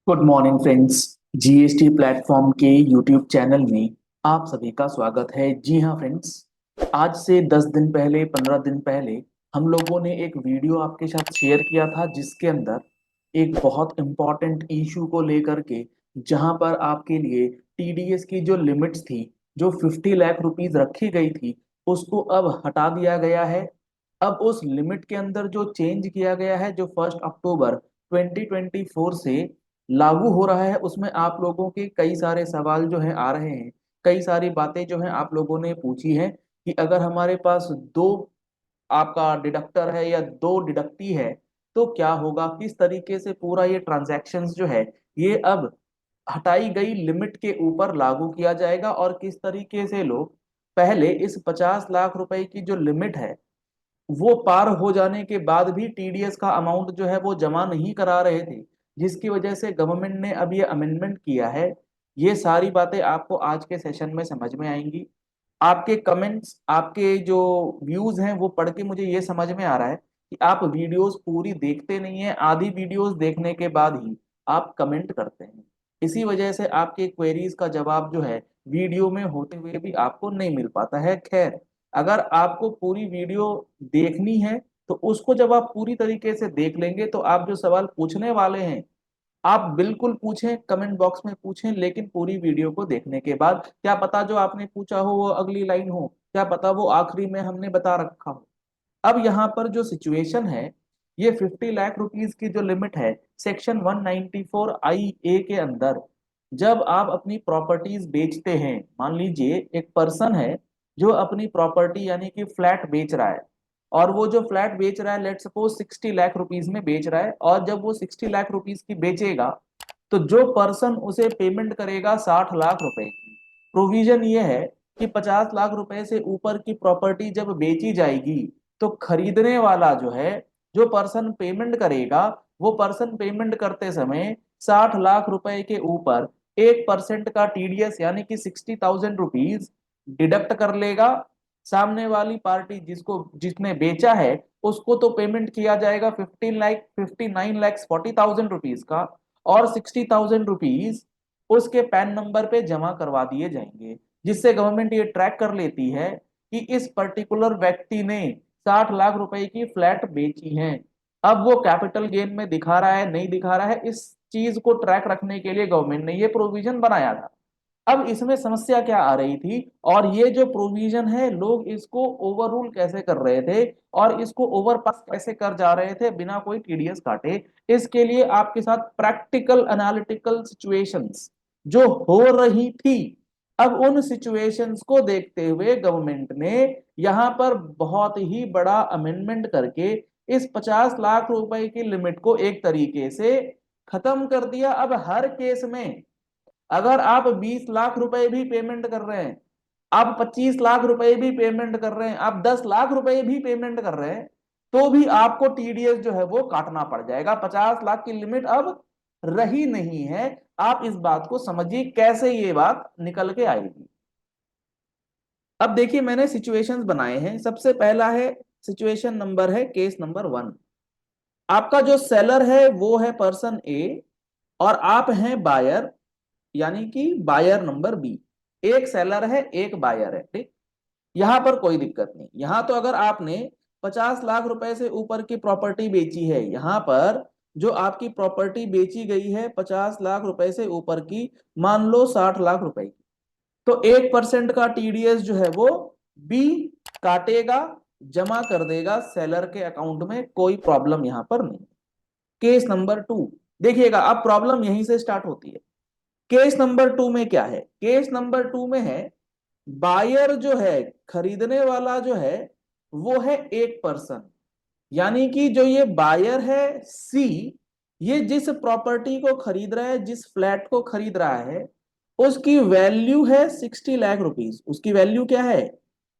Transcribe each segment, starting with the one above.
Good morning friends. GST platform के YouTube channel में आप सभी का स्वागत है। जी हाँ फ्रेंड्स, आज से 10 दिन पहले 15 दिन पहले हम लोगों ने एक वीडियो आपके साथ शेयर किया था जिसके अंदर एक बहुत इम्पॉर्टेंट इशू को लेकर के, जहां पर आपके लिए टीडीएस की जो लिमिट्स थी, जो 50 लाख रुपीज रखी गई थी, उसको अब हटा दिया गया है। अब उस लिमिट के अंदर जो चेंज किया गया है, जो 1 अक्टूबर 2024 से लागू हो रहा है, उसमें आप लोगों के कई सारे सवाल जो हैं आ रहे हैं। कई सारी बातें जो हैं आप लोगों ने पूछी हैं कि अगर हमारे पास दो आपका डिडक्टर है या दो डिडक्टी है तो क्या होगा, किस तरीके से पूरा ये ट्रांजैक्शंस जो है ये अब हटाई गई लिमिट के ऊपर लागू किया जाएगा, और किस तरीके से लोग पहले इस 50 लाख रुपए की जो लिमिट है वो पार हो जाने के बाद भी टीडीएस का अमाउंट जो है वो जमा नहीं करा रहे थे, जिसकी वजह से गवर्नमेंट ने अब ये अमेंडमेंट किया है। ये सारी बातें आपको आज के सेशन में समझ में आएंगी। आपके कमेंट्स, आपके जो व्यूज हैं वो पढ़ के मुझे ये समझ में आ रहा है कि आप वीडियोस पूरी देखते नहीं हैं, आधी वीडियोस देखने के बाद ही आप कमेंट करते हैं। इसी वजह से आपके क्वेरीज का जवाब जो है वीडियो में होते हुए भी आपको नहीं मिल पाता है। खैर, अगर आपको पूरी वीडियो देखनी है तो उसको जब आप पूरी तरीके से देख लेंगे तो आप जो सवाल पूछने वाले हैं आप बिल्कुल पूछें, कमेंट बॉक्स में पूछें, लेकिन पूरी वीडियो को देखने के बाद। क्या पता जो आपने पूछा हो वो अगली लाइन हो, क्या पता वो आखिरी में हमने बता रखा हो। अब यहाँ पर जो सिचुएशन है, ये 50 लाख रुपीज की जो लिमिट है, सेक्शन 194 IA के अंदर जब आप अपनी प्रॉपर्टीज बेचते हैं, मान लीजिए एक पर्सन है जो अपनी प्रॉपर्टी यानी कि फ्लैट बेच रहा है, और वो जो फ्लैट बेच रहा है लेट सपोज 60 लाख रुपीज में बेच रहा है, और जब वो 60 लाख रुपीज की बेचेगा तो जो पर्सन उसे पेमेंट करेगा 60 लाख रुपए की। प्रोविजन ये है कि 50 लाख रुपए से ऊपर की प्रॉपर्टी जब बेची जाएगी तो खरीदने वाला जो है, जो पर्सन पेमेंट करेगा, वो पर्सन पेमेंट करते समय 60 लाख रुपए के ऊपर 1% का टीडीएस यानी कि 60,000 रुपीज डिडक्ट कर लेगा। सामने वाली पार्टी जिसको जिसने बेचा है उसको तो पेमेंट किया जाएगा 59 लाख 40,000 रुपीज का, और 60,000 रुपीज उसके पैन नंबर पे जमा करवा दिए जाएंगे, जिससे गवर्नमेंट ये ट्रैक कर लेती है कि इस पर्टिकुलर व्यक्ति ने 60 लाख रुपए की फ्लैट बेची है। अब वो कैपिटल गेन में दिखा रहा है नहीं दिखा रहा है, इस चीज को ट्रैक रखने के लिए गवर्नमेंट ने ये प्रोविजन बनाया था। अब इसमें समस्या क्या आ रही थी, और ये जो प्रोविजन है लोग इसको ओवर रूल कैसे कर रहे थे और इसको ओवरपास कैसे कर जा रहे थे बिना कोई टीडीएस काटे, इसके लिए आपके साथ प्रैक्टिकल एनालिटिकल सिचुएशंस जो हो रही थी, अब उन सिचुएशंस को देखते हुए गवर्नमेंट ने यहां पर बहुत ही बड़ा अमेंडमेंट करके इस 50 लाख रुपए की लिमिट को एक तरीके से खत्म कर दिया। अब हर केस में अगर आप 20 लाख रुपए भी पेमेंट कर रहे हैं, आप 25 लाख रुपए भी पेमेंट कर रहे हैं, आप 10 लाख रुपए भी पेमेंट कर रहे हैं, तो भी आपको टीडीएस जो है वो काटना पड़ जाएगा। 50 लाख की लिमिट अब रही नहीं है। आप इस बात को समझिए कैसे ये बात निकल के आएगी। अब देखिए, मैंने सिचुएशंस बनाए हैं। सबसे पहला है सिचुएशन नंबर है केस नंबर 1। आपका जो सेलर है वो है पर्सन ए, और आप हैं बायर, यानी कि बायर नंबर बी। एक सेलर है एक बायर है, ठीक। यहां पर कोई दिक्कत नहीं। यहां तो अगर आपने 50 लाख रुपए से ऊपर की प्रॉपर्टी बेची है, यहां पर जो आपकी प्रॉपर्टी बेची गई है 50 लाख रुपए से ऊपर की, मान लो 60 लाख रुपए की, तो 1% का टीडीएस जो है वो बी काटेगा, जमा कर देगा सेलर के अकाउंट में। कोई प्रॉब्लम यहां पर नहीं। केस नंबर 2 देखिएगा, अब प्रॉब्लम यहीं से स्टार्ट होती है। केस नंबर 2 में क्या है? केस नंबर 2 में है बायर जो है, खरीदने वाला जो है वो है एक पर्सन, यानी कि जो ये बायर है सी, ये जिस प्रॉपर्टी को खरीद रहा है, जिस फ्लैट को खरीद रहा है, उसकी वैल्यू है 60 लाख रुपीज। उसकी वैल्यू क्या है?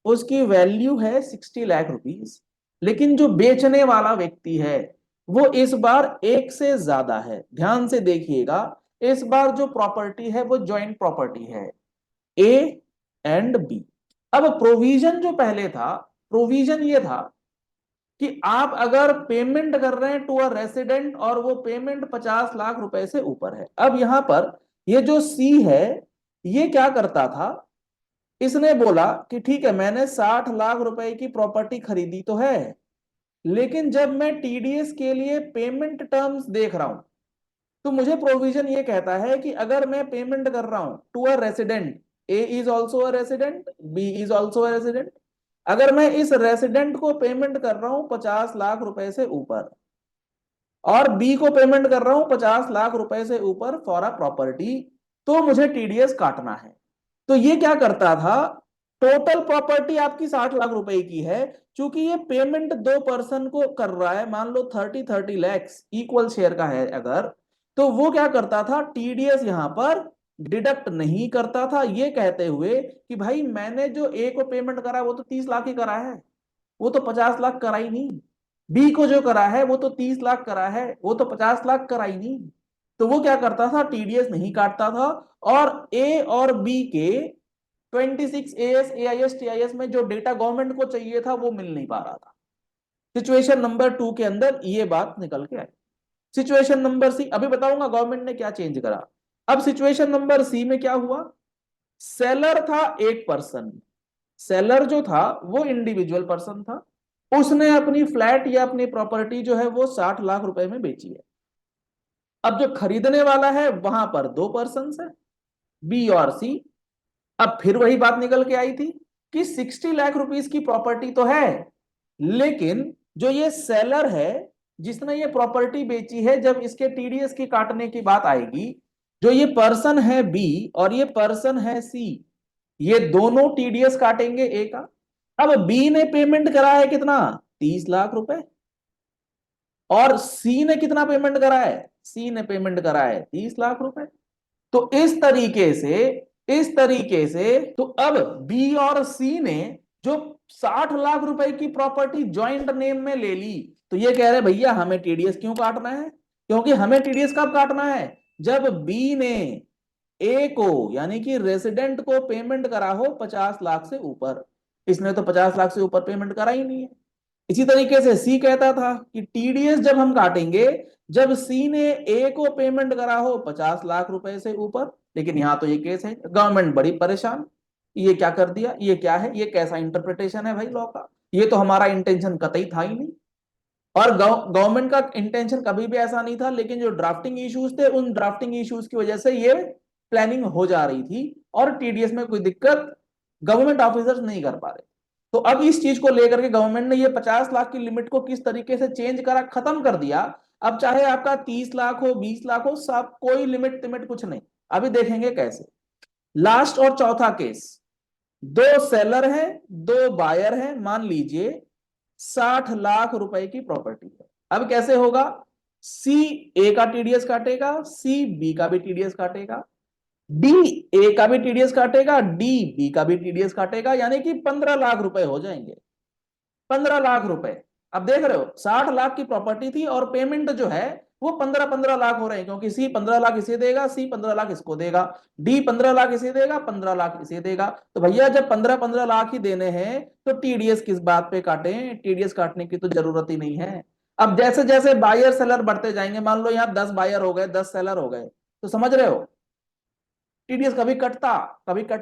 उसकी वैल्यू है 60 लाख रुपीज। लेकिन जो बेचने वाला व्यक्ति है वो इस बार एक से ज्यादा है। ध्यान से देखिएगा, इस बार जो प्रॉपर्टी है वो जॉइंट प्रॉपर्टी है, ए एंड बी। अब प्रोविजन जो पहले था, प्रोविजन ये था कि आप अगर पेमेंट कर रहे हैं टू अ रेसिडेंट और वो पेमेंट 50 लाख रुपए से ऊपर है। अब यहां पर ये जो सी है ये क्या करता था, इसने बोला कि ठीक है मैंने 60 लाख रुपए की प्रॉपर्टी खरीदी तो है, लेकिन जब मैं टीडीएस के लिए पेमेंट टर्म्स देख रहा हूं तो मुझे प्रोविजन ये कहता है कि अगर मैं पेमेंट कर रहा हूं to a resident, A is also a resident, B is also a resident, अगर मैं इस रेसिडेंट को पेमेंट कर रहा हूं 50 लाख रुपए से ऊपर और बी को पेमेंट कर रहा हूं 50 लाख रुपए से ऊपर फॉर अ प्रॉपर्टी, तो मुझे टीडीएस काटना है। तो ये क्या करता था, टोटल प्रॉपर्टी आपकी 60 लाख रुपए की है, चूंकि ये पेमेंट दो पर्सन को कर रहा है, मान लो 30 लैक्स इक्वल शेयर का है अगर, तो वो क्या करता था, टीडीएस यहां पर डिडक्ट नहीं करता था, ये कहते हुए कि भाई मैंने जो ए को पेमेंट करा वो तो 30 लाख ही करा है, वो तो 50 लाख करा ही नहीं। बी को जो करा है वो तो 30 लाख करा है, वो तो 50 लाख करा ही नहीं। तो वो क्या करता था, टीडीएस नहीं काटता था। और ए और बी के 26 एएस एआईएस टीआईएस में जो डेटा गवर्नमेंट को चाहिए था वो मिल नहीं पा रहा था। सिचुएशन नंबर 2 के अंदर ये बात निकल के आई। सिचुएशन नंबर सी, अभी बताऊंगा गवर्नमेंट ने क्या चेंज करा। अब सिचुएशन नंबर सी में क्या हुआ, सेलर था एक पर्सन, सेलर जो था वो इंडिविजुअल पर्सन था, उसने अपनी फ्लैट या अपनी प्रॉपर्टी जो है वो 60 लाख रुपए में बेची है। अब जो खरीदने वाला है वहां पर दो पर्सन है, बी और सी। अब फिर वही बात निकल के आई थी कि 60 लाख रुपीस की प्रॉपर्टी तो है, लेकिन जो ये सेलर है जिसने ये प्रॉपर्टी बेची है, जब इसके टीडीएस की काटने की बात आएगी, जो ये पर्सन है बी और ये पर्सन है सी, ये दोनों टीडीएस काटेंगे ए का। अब बी ने पेमेंट करा है कितना, 30 लाख रुपए, और सी ने कितना पेमेंट करा है, सी ने पेमेंट करा है 30 लाख रुपए। तो इस तरीके से तो अब बी और सी ने जो 60 लाख रुपए की प्रॉपर्टी ज्वाइंट नेम में ले ली, तो ये कह रहे भैया हमें टीडीएस क्यों काटना है, क्योंकि हमें टीडीएस कब काटना है, जब बी ने ए को यानी कि रेसिडेंट को पेमेंट करा हो 50 लाख से ऊपर। इसने तो 50 लाख से ऊपर पेमेंट करा ही नहीं है। इसी तरीके से सी कहता था कि टीडीएस जब हम काटेंगे जब सी ने ए को पेमेंट करा हो 50 लाख रुपए से ऊपर। लेकिन यहां तो ये केस है, गवर्नमेंट बड़ी परेशान, ये क्या कर दिया, ये क्या है, ये कैसा इंटरप्रिटेशन है भाई लॉ का, ये तो हमारा इंटेंशन कतई था ही नहीं। और गवर्नमेंट का इंटेंशन कभी भी ऐसा नहीं था, लेकिन जो ड्राफ्टिंग इश्यूज थे उन ड्राफ्टिंग इश्यूज की वजह से ये प्लानिंग हो जा रही थी और टीडीएस में कोई दिक्कत गवर्नमेंट ऑफिसर्स नहीं कर पा रहे। तो अब इस चीज को लेकर के गवर्नमेंट ने ये 50 लाख की लिमिट को किस तरीके से चेंज करा, खत्म कर दिया। अब चाहे आपका 30 लाख हो 20 लाख हो, सब कोई लिमिट लिमिट कुछ नहीं। अभी देखेंगे कैसे। लास्ट और चौथा केस, दो सेलर हैं दो बायर हैं, मान लीजिए 60 लाख रुपए की प्रॉपर्टी है। अब कैसे होगा, सी ए का टीडीएस काटेगा, सी बी का भी टीडीएस काटेगा, डी ए का भी टीडीएस काटेगा, डी बी का भी टीडीएस काटेगा, यानी कि 15 लाख रुपए हो जाएंगे। 15 लाख रुपए। अब देख रहे हो 60 लाख की प्रॉपर्टी थी और पेमेंट जो है वो 15-15 लाख हो रहे हैं, क्योंकि सी 15 लाख इसे देगा, सी 15 लाख इसको देगा, डी 15 लाख इसे देगा, 15 लाख इसे देगा। तो भैया जब 15-15 लाख ही देने हैं तो टीडीएस किस बात पे काटें, टीडीएस काटने की तो जरूरत ही नहीं है। अब जैसे जैसे बायर सेलर बढ़ते जाएंगे, मान लो यहाँ 10 बायर हो गए 10 सेलर हो गए, तो समझ रहे हो टीडीएस कभी कटता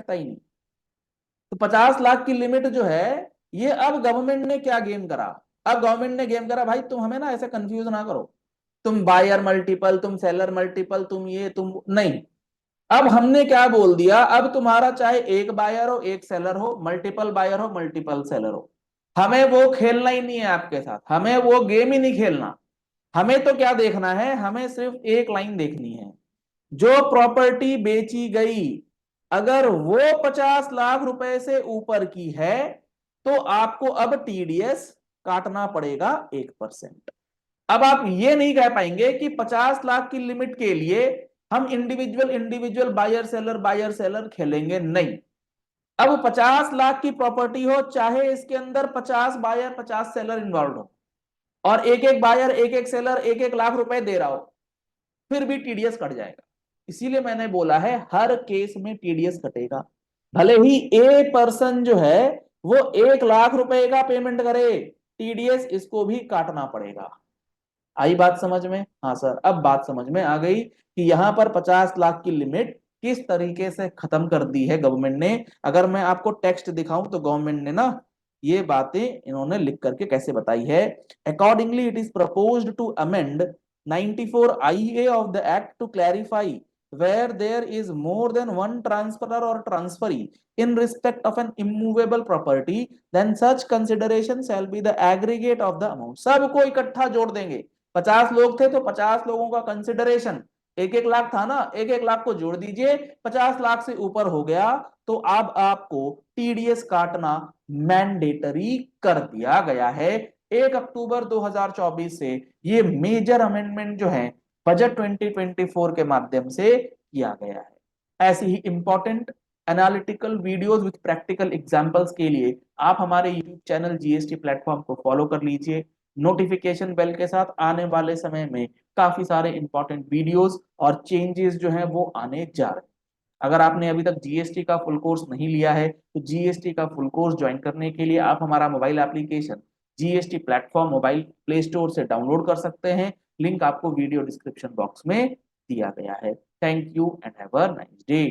ही नहीं। तो 50 लाख की लिमिट जो है ये, अब गवर्नमेंट ने क्या गेम करा, अब गवर्नमेंट ने गेम करा भाई तुम हमें ना ऐसे कंफ्यूज ना करो, तुम बायर मल्टीपल तुम सेलर मल्टीपल तुम ये तुम नहीं। अब हमने क्या बोल दिया, अब तुम्हारा चाहे एक बायर हो एक सेलर हो, मल्टीपल बायर हो मल्टीपल सेलर हो, हमें वो खेलना ही नहीं है आपके साथ, हमें वो गेम ही नहीं खेलना। हमें तो क्या देखना है, हमें सिर्फ एक लाइन देखनी है, जो प्रॉपर्टी बेची गई अगर वो 50 लाख रुपए से ऊपर की है तो आपको अब टीडीएस काटना पड़ेगा 1%। अब आप ये नहीं कह पाएंगे कि 50 लाख की लिमिट के लिए हम इंडिविजुअल इंडिविजुअल बायर सेलर खेलेंगे, नहीं। अब 50 लाख की प्रॉपर्टी हो, चाहे इसके अंदर 50 बायर 50 सेलर इन्वॉल्व हो और एक एक बायर एक एक सेलर एक एक लाख रुपए दे रहा हो, फिर भी टीडीएस कट जाएगा। इसीलिए मैंने बोला है हर केस में टीडीएस कटेगा, भले ही ए पर्सन जो है वो 1 लाख रुपए का पेमेंट करे, टीडीएस इसको भी काटना पड़ेगा। आई बात समझ में? हाँ सर, अब बात समझ में आ गई कि यहाँ पर 50 लाख की लिमिट किस तरीके से खत्म कर दी है गवर्नमेंट ने। अगर मैं आपको टेक्स्ट दिखाऊं तो गवर्नमेंट ने ना ये बातें इन्होंने लिख करके कैसे बताई है। Accordingly it is proposed to amend 94 IA of the act to clarify where there is more than one transferor or transferee in respect of an immovable property, then such consideration shall be the aggregate of the amount। सबको इकट्ठा जोड़ देंगे। 50 लोग थे तो 50 लोगों का consideration 1-1 lakh था ना, 1-1 लाख को जोड़ दीजिए, 50 लाख से ऊपर हो गया तो अब आपको टीडीएस काटना मैंडेटरी कर दिया गया है। 1 अक्टूबर 2024 से ये मेजर अमेंडमेंट जो है बजट 2024 के माध्यम से किया गया है। ऐसी ही important analytical videos with practical examples के लिए आप हमारे यूट्यूब चैनल जीएसटी प्लेटफॉर्म को फॉलो कर लीजिए। नोटिफिकेशन बेल के साथ आने वाले समय में काफी सारे इंपॉर्टेंट वीडियोस और चेंजेस जो है वो आने जा रहे हैं। अगर आपने अभी तक जीएसटी का फुल कोर्स नहीं लिया है तो जीएसटी का फुल कोर्स ज्वाइन करने के लिए आप हमारा mobile application GST platform mobile play store से डाउनलोड कर सकते हैं। लिंक आपको वीडियो डिस्क्रिप्शन बॉक्स में दिया गया है। Thank you and have a nice day.